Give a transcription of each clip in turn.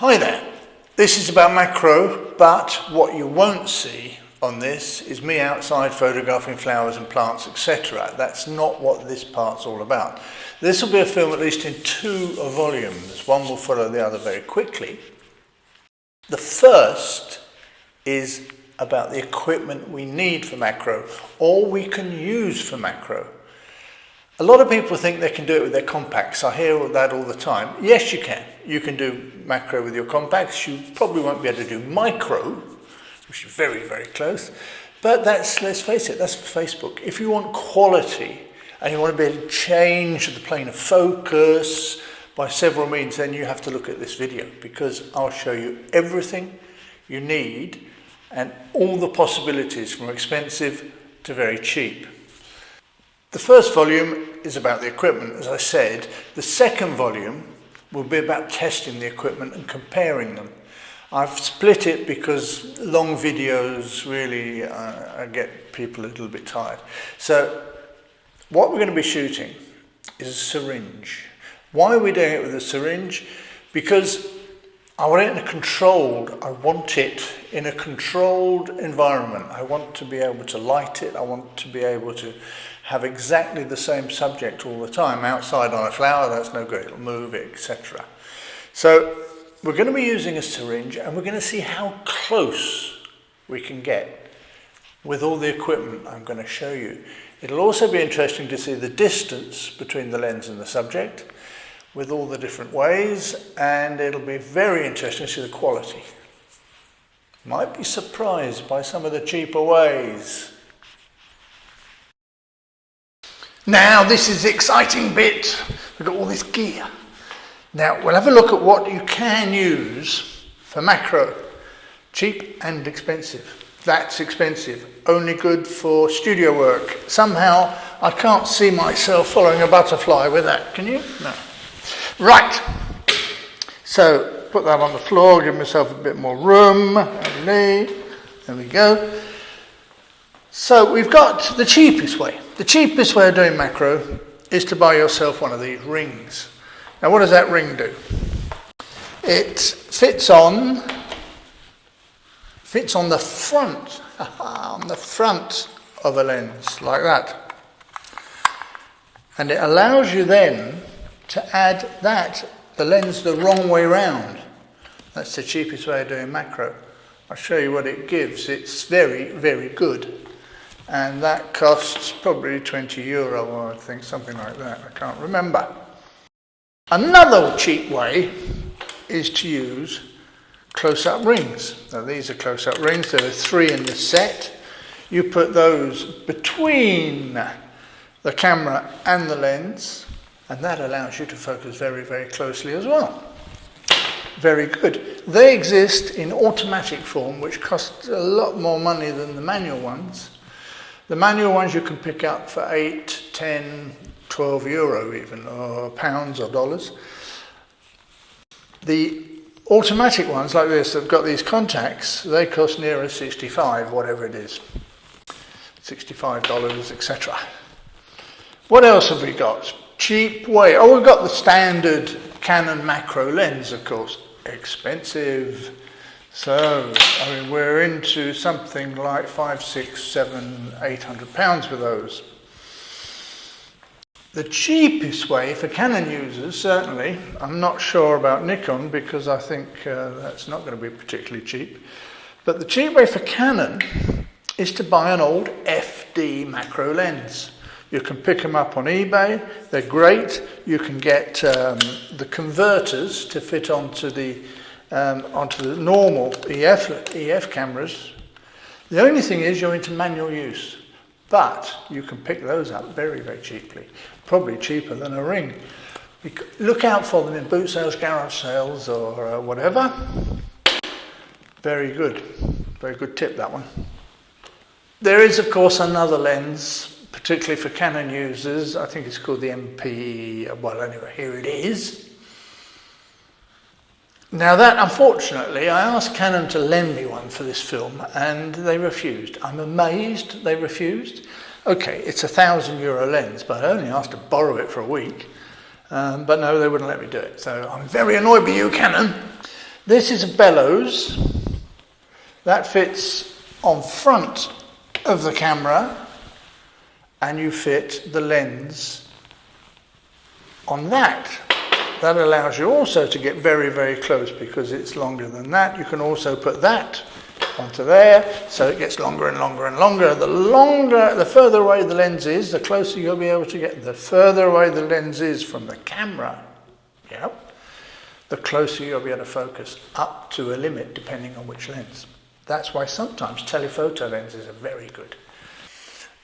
Hi there, this is about macro, but what you won't see on this is me outside photographing flowers and plants, etc. That's not what this part's all about. This will be a film at least in two volumes. One will follow the other very quickly. The first is about the equipment we need for macro, or we can use for macro. A lot of people think they can do it with their compacts. I hear that all the time. Yes, you can. You can do macro with your compacts. You probably won't be able to do micro, which is very, very close. But that's, let's face it, that's for Facebook. If you want quality and you want to be able to change the plane of focus by several means, then you have to look at this video, because I'll show you everything you need and all the possibilities from expensive to very cheap. The first volume is about the equipment, as I said. The second volume will be about testing the equipment and comparing them. I've split it because long videos really get people a little bit tired. So what we're going to be shooting is a syringe. Why are we doing it with a syringe? Because I want it in a controlled environment. I want to be able to light it. I want to be able to have exactly the same subject all the time. Outside on a flower, that's no good, it'll move, etc. So we're going to be using a syringe, and we're going to see how close we can get with all the equipment I'm going to show you. It'll also be interesting to see the distance between the lens and the subject with all the different ways, and it'll be very interesting to see the quality. Might be surprised by some of the cheaper ways. Now this is the exciting bit. We've got all this gear. Now we'll have a look at what you can use for macro. Cheap and expensive. That's expensive. Only good for studio work. Somehow I can't see myself following a butterfly with that. Can you? No. Right. So put that on the floor, give myself a bit more room. There we go. So we've got the cheapest way. The cheapest way of doing macro is to buy yourself one of these rings. Now what does that ring do? It fits on the front, on the front of a lens, like that. And it allows you then to add the lens the wrong way round. That's the cheapest way of doing macro. I'll show you what it gives. It's very, very good. And that costs probably €20, or I think, something like that. I can't remember. Another cheap way is to use close-up rings. Now these are close-up rings. There are 3 in the set. You put those between the camera and the lens, and that allows you to focus very, very closely as well. Very good. They exist in automatic form, which costs a lot more money than the manual ones. The manual ones you can pick up for 8, 10, 12 euro even, or pounds or dollars. The automatic ones like this that have got these contacts, they cost nearer 65, whatever it is. $65, etc. What else have we got? Cheap way. Oh, we've got the standard Canon macro lens, of course. Expensive. So, I mean, we're into something like 5, 6, 7, 800 pounds with those. The cheapest way for Canon users, certainly, I'm not sure about Nikon because I think that's not going to be particularly cheap, but the cheap way for Canon is to buy an old FD macro lens. You can pick them up on eBay, they're great. You can get the converters to fit onto the normal EF cameras. The only thing is you're into manual use, but you can pick those up very, very cheaply, probably cheaper than a ring. Look out for them in boot sales, garage sales, or whatever. Very good tip, that one. There is, of course, another lens, particularly for Canon users. I think it's called the MP, well anyway, here it is. Now that, unfortunately, I asked Canon to lend me one for this film and they refused. I'm amazed they refused. Okay, it's a €1,000 lens, but I only asked to borrow it for a week. But no, they wouldn't let me do it. So I'm very annoyed with you, Canon. This is a bellows that fits on front of the camera, and you fit the lens on that. That allows you also to get very, very close because it's longer than that. You can also put that onto there, so it gets longer and longer and longer. The further away the lens is, the closer you'll be able to get. The further away the lens is from the camera, the closer you'll be able to focus, up to a limit depending on which lens. That's why sometimes telephoto lenses are very good.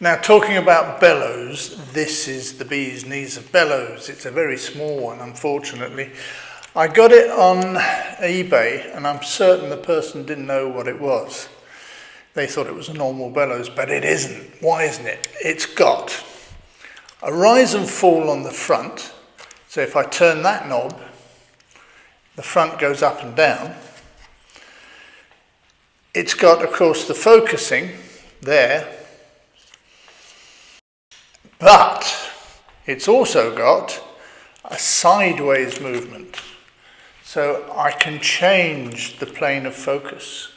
Now, talking about bellows, this is the bee's knees of bellows. It's a very small one, unfortunately. I got it on eBay, and I'm certain the person didn't know what it was. They thought it was a normal bellows, but it isn't. Why isn't it? It's got a rise and fall on the front. So if I turn that knob, the front goes up and down. It's got, of course, the focusing there, but it's also got a sideways movement. So I can change the plane of focus.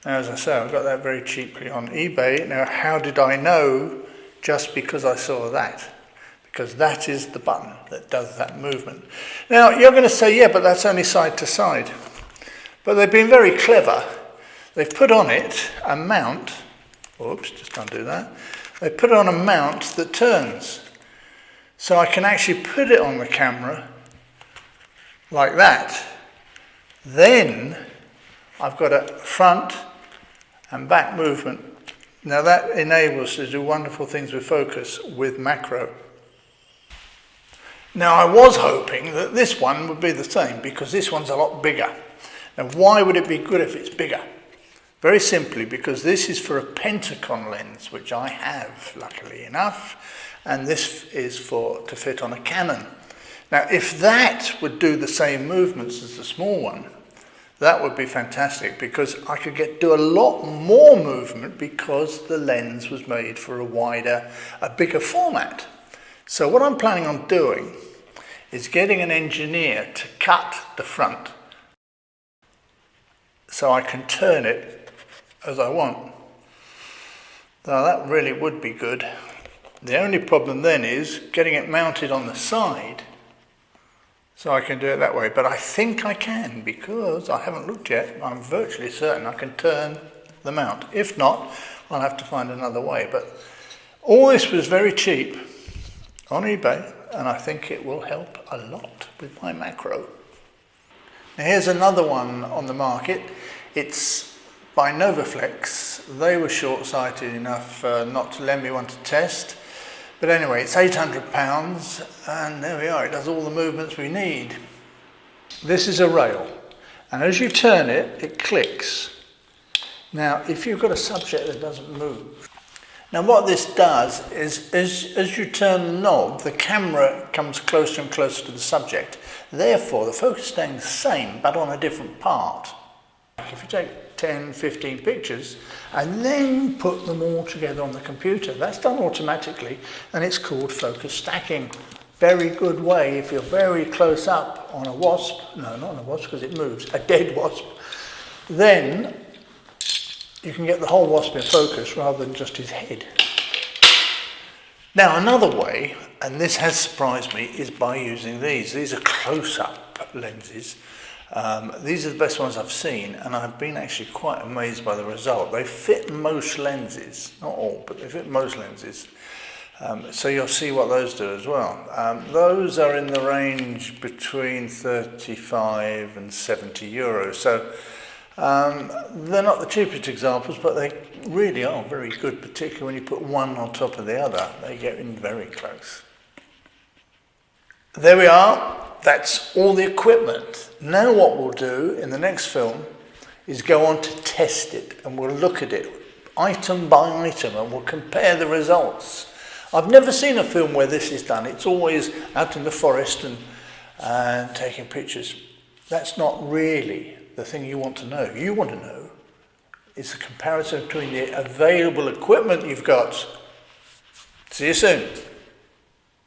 Now, as I say, I got that very cheaply on eBay. Now, how did I know? Just because I saw that. Because that is the button that does that movement. Now, you're going to say, yeah, but that's only side to side. But they've been very clever. They've put on it a mount. Oops, just undo that. They put on a mount that turns. So I can actually put it on the camera like that. Then I've got a front and back movement. Now that enables us to do wonderful things with focus with macro. Now I was hoping that this one would be the same because this one's a lot bigger. Now why would it be good if it's bigger? Very simply because this is for a Pentax lens, which I have, luckily enough, and this is to fit on a Canon. Now, if that would do the same movements as the small one, that would be fantastic because I could do a lot more movement because the lens was made for a bigger format. So what I'm planning on doing is getting an engineer to cut the front so I can turn it as I want. Now that really would be good. The only problem then is getting it mounted on the side so I can do it that way. But I think I can because I haven't looked yet. I'm virtually certain I can turn the mount. If not, I'll have to find another way. But all this was very cheap on eBay, and I think it will help a lot with my macro. Now here's another one on the market. It's by Novaflex. They were short-sighted enough not to lend me one to test. But anyway, it's £800 and there we are, it does all the movements we need. This is a rail, and as you turn it, it clicks. Now, if you've got a subject that doesn't move. Now what this does is, as you turn the knob, the camera comes closer and closer to the subject. Therefore, the focus is staying the same, but on a different part. If you take 10, 15 pictures and then put them all together on the computer, that's done automatically, and it's called focus stacking. Very good way if you're very close up on a wasp, no, not on a wasp because it moves, a dead wasp, then you can get the whole wasp in focus rather than just his head. Now another way, and this has surprised me, is by using these. These are close-up lenses. These are the best ones I've seen, and I've been actually quite amazed by the result. They fit most lenses, not all, but they fit most lenses. So you'll see what those do as well. Those are in the range between 35 and 70 euros. So they're not the cheapest examples, but they really are very good, particularly when you put one on top of the other. They get in very close. There we are. That's all the equipment. Now what we'll do in the next film is go on to test it, and we'll look at it item by item and we'll compare the results. I've never seen a film where this is done. It's always out in the forest and taking pictures. That's not really the thing you want to know. You want to know is the comparison between the available equipment you've got. See you soon.